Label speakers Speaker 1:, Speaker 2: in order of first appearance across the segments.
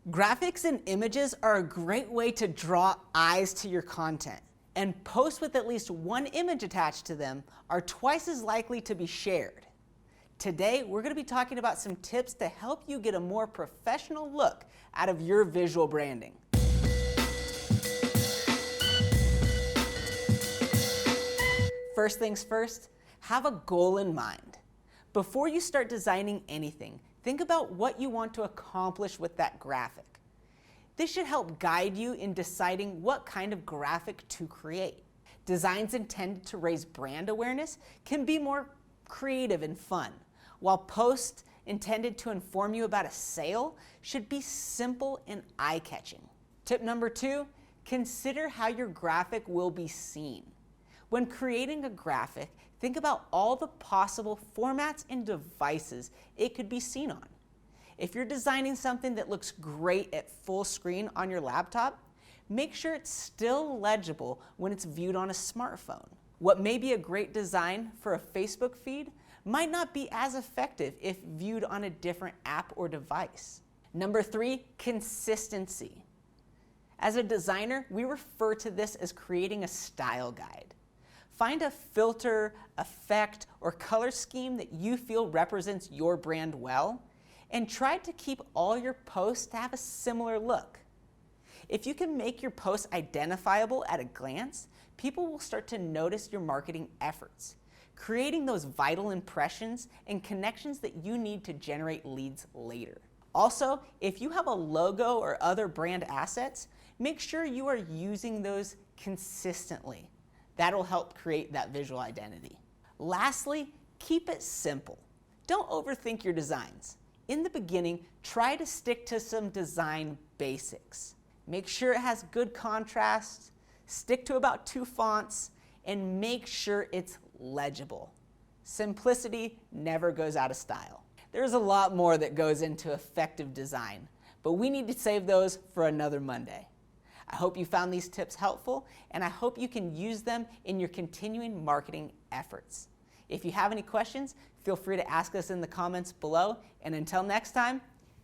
Speaker 1: Graphics and images are a great way to draw eyes to your content, and posts with at least one image attached to them are twice as likely to be shared. Today, we're going to be talking about some tips to help you get a more professional look out of your visual branding. First things first, have a goal in mind. Before you start designing anything, think about what you want to accomplish with that graphic. This should help guide you in deciding what kind of graphic to create. Designs intended to raise brand awareness can be more creative and fun, while posts intended to inform you about a sale should be simple and eye-catching. Tip number 2, consider how your graphic will be seen. When creating a graphic, think about all the possible formats and devices it could be seen on. If you're designing something that looks great at full screen on your laptop, make sure it's still legible when it's viewed on a smartphone. What may be a great design for a Facebook feed might not be as effective if viewed on a different app or device. Number 3, consistency. As a designer, we refer to this as creating a style guide. Find a filter, effect, or color scheme that you feel represents your brand well, and try to keep all your posts to have a similar look. If you can make your posts identifiable at a glance, people will start to notice your marketing efforts, creating those vital impressions and connections that you need to generate leads later. Also, if you have a logo or other brand assets, make sure you are using those consistently. That'll help create that visual identity. Lastly, keep it simple. Don't overthink your designs. In the beginning, try to stick to some design basics. Make sure it has good contrast, stick to about 2 fonts, and make sure it's legible. Simplicity never goes out of style. There's a lot more that goes into effective design, but we need to save those for another Monday. I hope you found these tips helpful, and I hope you can use them in your continuing marketing efforts. If you have any questions, feel free to ask us in the comments below, and until next time,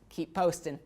Speaker 1: keep posting.